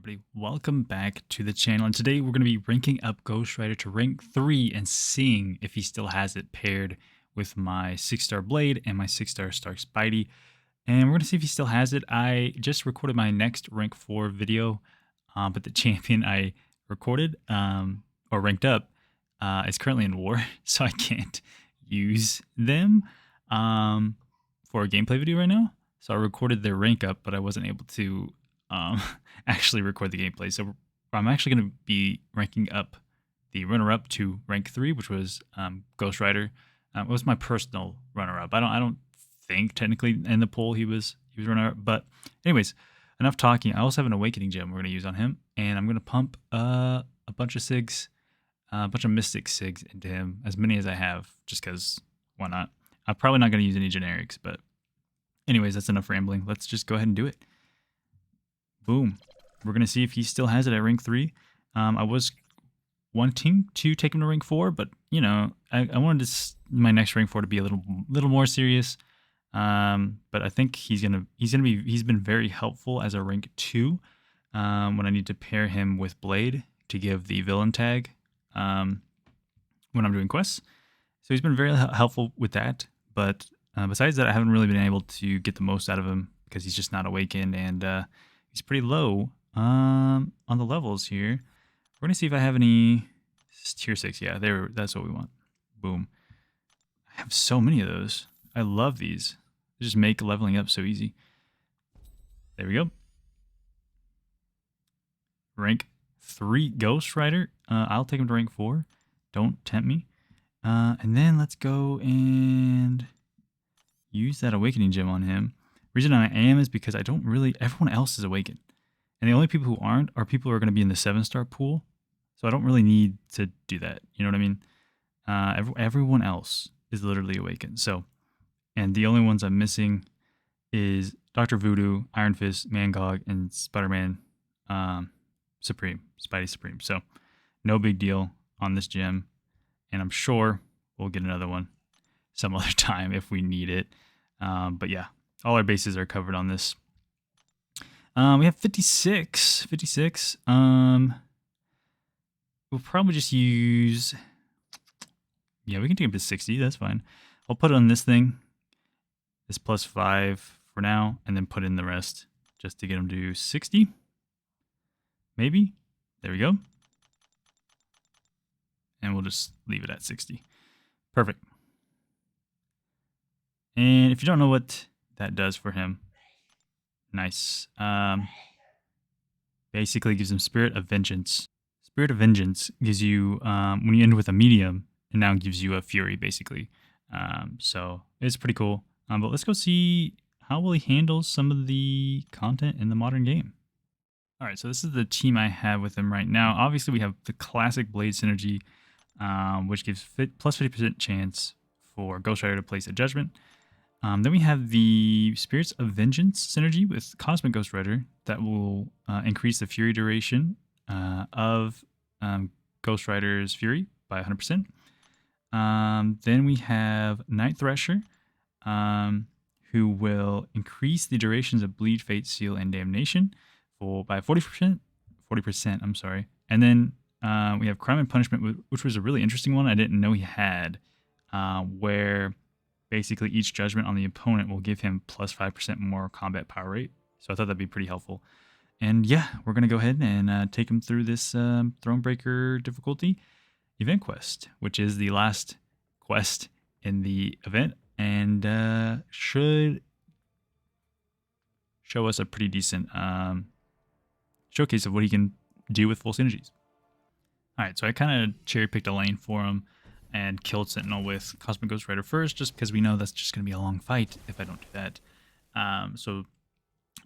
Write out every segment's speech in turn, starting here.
everybody? Welcome back to the channel, and today we're going to be ranking up Ghost Rider to rank 3 and seeing if he still has it paired with my 6-star Blade and my 6-star Stark Spidey, and we're going to see if he still has it. I just recorded my next rank 4 video, but the champion I recorded or ranked up is currently in war, so I can't use them for a gameplay video right now. So I recorded their rank up, but I wasn't able to actually record the gameplay. So I'm actually going to be ranking up the runner-up to rank 3, which was Ghost Rider. It was my personal runner-up. I don't think technically in the poll he was runner-up, but anyways, enough talking. I also have an Awakening gem we're going to use on him, and I'm going to pump a bunch of Sigs, a bunch of Mystic Sigs into him, as many as I have, just because why not? I'm probably not going to use any generics, but anyways, that's enough rambling. Let's just go ahead and do it. Boom. We're going to see if he still has it at rank 3. I was wanting to take him to rank 4, but, you know, I wanted my next rank 4 to be a little more serious. But I think he's been very helpful as a rank 2 when I need to pair him with Blade to give the villain tag when I'm doing quests. So he's been very helpful with that. But besides that, I haven't really been able to get the most out of him because he's just not awakened, and he's pretty low on the levels here. We're going to see if I have any tier 6. Yeah, that's what we want. Boom. I have so many of those. I love these. They just make leveling up so easy. There we go. Rank 3 Ghost Rider. I'll take him to rank 4. Don't tempt me. And then let's go and use that Awakening gem on him. Reason I am is because everyone else is awakened. And the only people who aren't are people who are going to be in the 7-star pool. So I don't really need to do that. You know what I mean? Everyone else is literally awakened. So, and the only ones I'm missing is Dr. Voodoo, Iron Fist, Mangog, and Spider-Man Supreme, Spidey Supreme. So no big deal on this gem. And I'm sure we'll get another one some other time if we need it. But yeah. All our bases are covered on this. We have 56. We'll probably just use... Yeah, we can take him to 60. That's fine. I'll put it on this thing. This +5 for now. And then put in the rest just to get him to 60. Maybe. There we go. And we'll just leave it at 60. Perfect. And if you don't know what that does for him, nice. Basically gives him Spirit of Vengeance. Spirit of Vengeance gives you, when you end with a medium, it now gives you a Fury, basically. So it's pretty cool. But let's go see how will he handle some of the content in the modern game. All right, so this is the team I have with him right now. Obviously, we have the classic Blade synergy, which gives plus 50% chance for Ghost Rider to place a judgment. Then we have the Spirits of Vengeance synergy with Cosmic Ghost Rider that will increase the Fury duration of Ghost Rider's Fury by 100%. Then we have Night Thresher, who will increase the durations of Bleed, Fate, Seal, and Damnation by 40%. 40%, I'm sorry. And then we have Crime and Punishment, which was a really interesting one I didn't know he had, where basically each judgment on the opponent will give him plus 5% more combat power rate. So I thought that'd be pretty helpful. And yeah, we're going to go ahead and take him through this Thronebreaker difficulty event quest, which is the last quest in the event, and should show us a pretty decent showcase of what he can do with full synergies. All right, so I kind of cherry-picked a lane for him and killed Sentinel with Cosmic Ghost Rider first, just because we know that's just going to be a long fight if I don't do that. So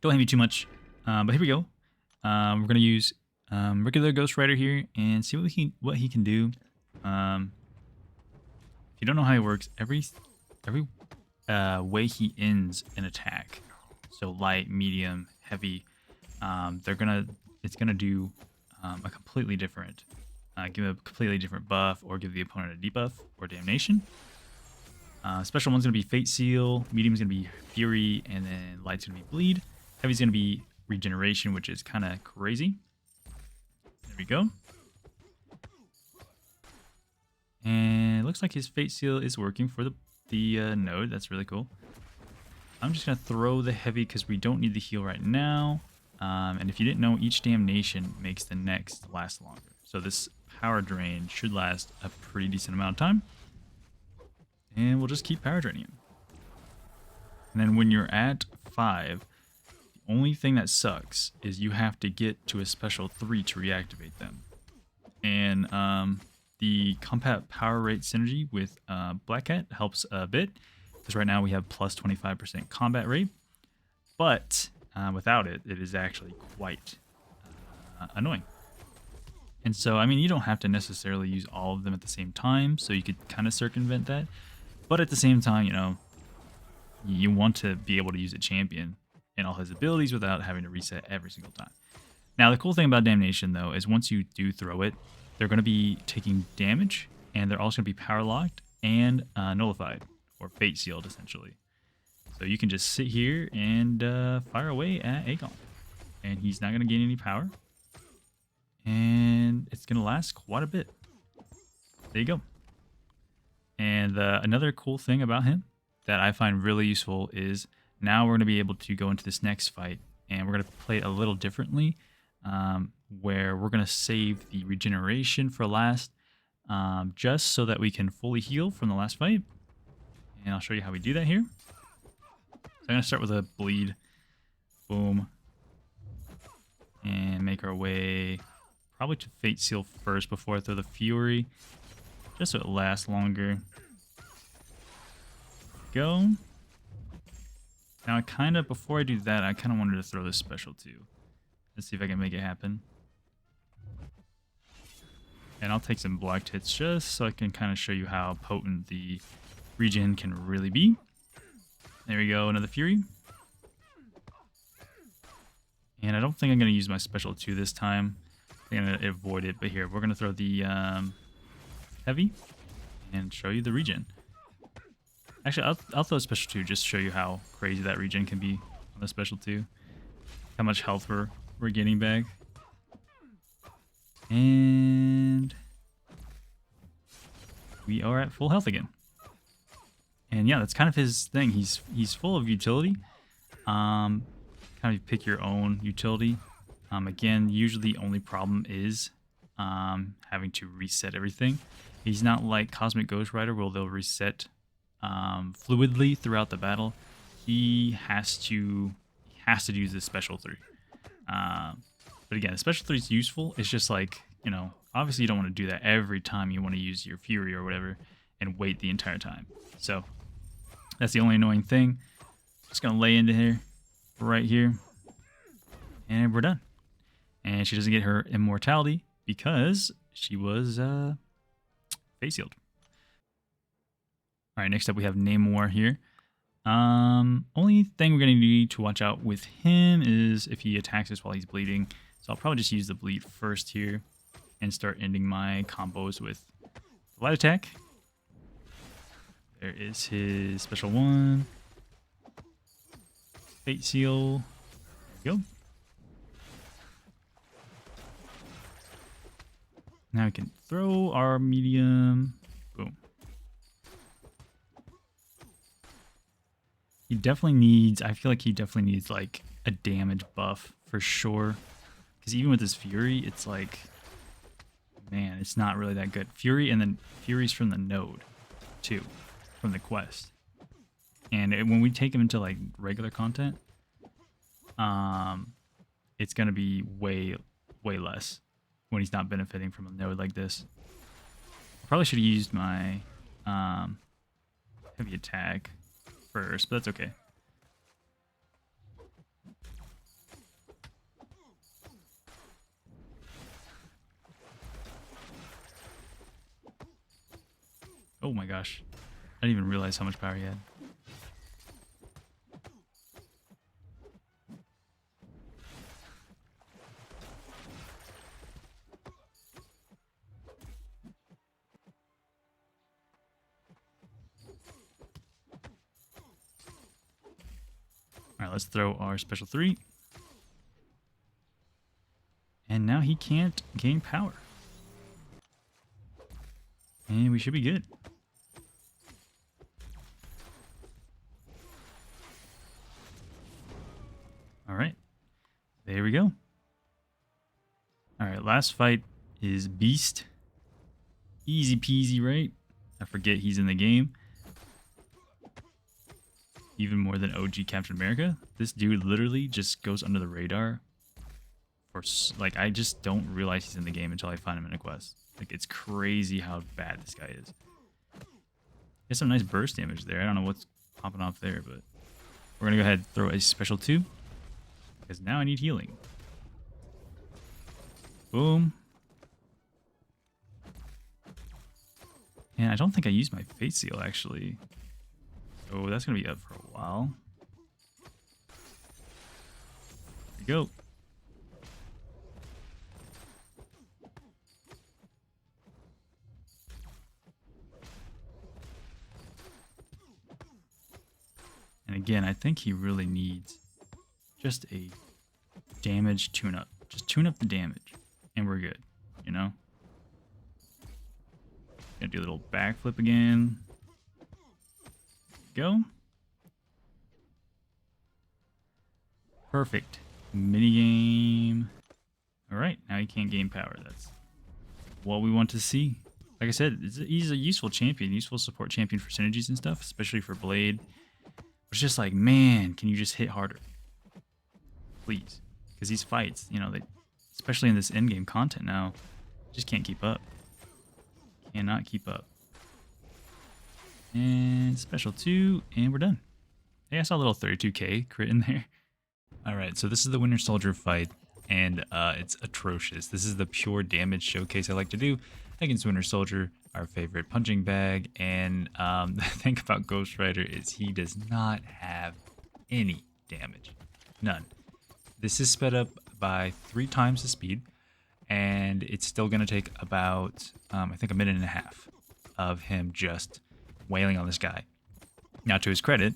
don't hate me too much. But here we go. We're going to use regular Ghost Rider here and see what he can do. If you don't know how he works, every way he ends an attack, so light, medium, heavy, it's gonna do a completely different. Give a completely different buff, or give the opponent a debuff or damnation. Special one's going to be Fate Seal, medium's going to be Fury, and then light's going to be Bleed. Heavy's going to be regeneration, which is kind of crazy. There we go. And it looks like his Fate Seal is working for the node. That's really cool. I'm just going to throw the heavy because we don't need the heal right now. And if you didn't know, each damnation makes the next last longer. So this power drain should last a pretty decent amount of time. And we'll just keep power draining him. And then when you're at 5, the only thing that sucks is you have to get to a special 3 to reactivate them. And the combat power rate synergy with Black Cat helps a bit. Because right now we have plus 25% combat rate. But without it, it is actually quite annoying. And so, I mean, you don't have to necessarily use all of them at the same time. So you could kind of circumvent that. But at the same time, you know, you want to be able to use a champion and all his abilities without having to reset every single time. Now, the cool thing about Damnation, though, is once you do throw it, they're going to be taking damage, and they're also going to be power locked and nullified, or fate sealed, essentially. So you can just sit here and fire away at Aegon, and he's not going to gain any power, and it's going to last quite a bit. There you go. And another cool thing about him that I find really useful is now we're going to be able to go into this next fight, and we're going to play it a little differently, where we're going to save the regeneration for last, just so that we can fully heal from the last fight. And I'll show you how we do that here. So I'm going to start with a bleed. Boom. And make our way probably to Fate Seal first before I throw the Fury, just so it lasts longer. Go. Now before I do that, I kind of wanted to throw this special too. Let's see if I can make it happen. And I'll take some blocked hits just so I can kind of show you how potent the regen can really be. There we go, another Fury. And I don't think I'm going to use my special 2 this time. I'm going to avoid it, but here, we're going to throw the heavy and show you the regen. Actually, I'll throw a special 2 just to show you how crazy that regen can be on the special 2. How much health we're getting back. And we are at full health again. And yeah, that's kind of his thing. He's full of utility. Kind of pick your own utility. Again, usually the only problem is having to reset everything. He's not like Cosmic Ghost Rider where they'll reset fluidly throughout the battle. He has to use this special 3. But again, the special 3 is useful. It's just like, you know, obviously you don't want to do that every time you want to use your Fury or whatever and wait the entire time. So that's the only annoying thing. Just gonna lay into here, right here, and we're done. And she doesn't get her immortality because she was face sealed. All right, next up we have Neymar here. Only thing we're gonna need to watch out with him is if he attacks us while he's bleeding. So I'll probably just use the bleed first here and start ending my combos with the light attack. There is his special 1. Fate seal. There we go. Now we can throw our medium. Boom. He definitely needs, I feel like he definitely needs like a damage buff for sure. Because even with his Fury, it's like, man, it's not really that good. Fury, and then Fury's from the node too, from the quest. And when we take him into like regular content, it's gonna be way less when he's not benefiting from a node like this. I probably should have used my heavy attack first, but that's okay. Oh my gosh. I didn't even realize how much power he had. Alright, let's throw our special 3. And now he can't gain power. And we should be good. All right. There we go. All right, last fight is Beast. Easy peasy, right? I forget he's in the game. Even more than OG Captain America. This dude literally just goes under the radar. For like, I just don't realize he's in the game until I find him in a quest. Like, it's crazy how bad this guy is. He has some nice burst damage there. I don't know what's popping off there, but we're gonna go ahead and throw a special 2 because now I need healing. Boom. And I don't think I used my Fate Seal, actually. Oh, that's going to be up for a while. There we go. And again, I think he really needs just a damage tune-up. Just tune up the damage, and we're good, you know? Gonna do a little backflip again. Go. Perfect. Minigame. Alright, now he can't gain power. That's what we want to see. Like I said, he's a useful champion, useful support champion for synergies and stuff, especially for Blade. It's just like, man, can you just hit harder? Please. Because these fights, you know, they, especially in this endgame content now, just can't keep up. Cannot keep up. And special 2, and we're done. Hey, I saw a little 32k crit in there. Alright, so this is the Winter Soldier fight, and it's atrocious. This is the pure damage showcase I like to do against Winter Soldier, our favorite punching bag. And the thing about Ghost Rider is he does not have any damage. None. This is sped up by 3 times the speed, and it's still going to take about, I think, a minute and a half of him just wailing on this guy. Now, to his credit,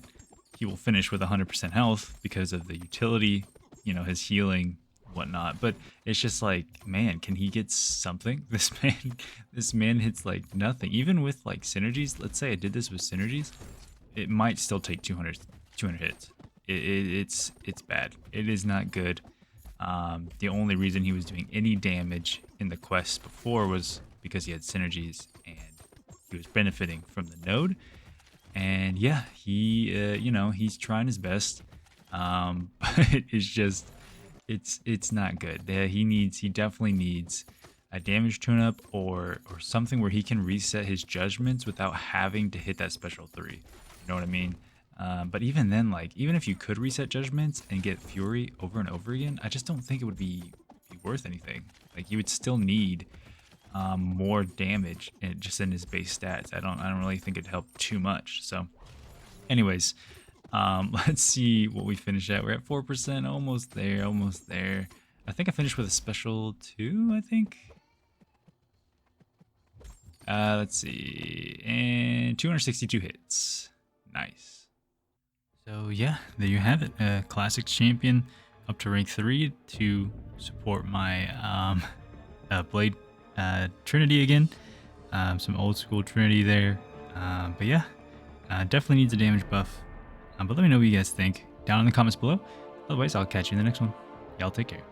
he will finish with 100% health because of the utility, you know, his healing, whatnot. But it's just like, man, can he get something? This man hits like nothing. Even with like synergies, let's say I did this with synergies, it might still take 200 hits. It's bad. It is not good. The only reason he was doing any damage in the quest before was because he had synergies and he was benefiting from the node. And yeah, he, you know, he's trying his best. But it's just, it's not good. He definitely needs a damage tune-up or something where he can reset his judgments without having to hit that special 3. You know what I mean? But even then, like, even if you could reset judgments and get Fury over and over again, I just don't think it would be worth anything. Like, you would still need more damage just in his base stats. I don't really think it'd help too much. So, anyways, let's see what we finish at. We're at 4%, almost there, almost there. I think I finished with a special 2. I think. Let's see, and 262 hits. Nice. So yeah, there you have it. Classic champion up to rank 3 to support my Blade Trinity again. Some old school Trinity there. But yeah, definitely needs a damage buff. But let me know what you guys think down in the comments below. Otherwise, I'll catch you in the next one. Y'all take care.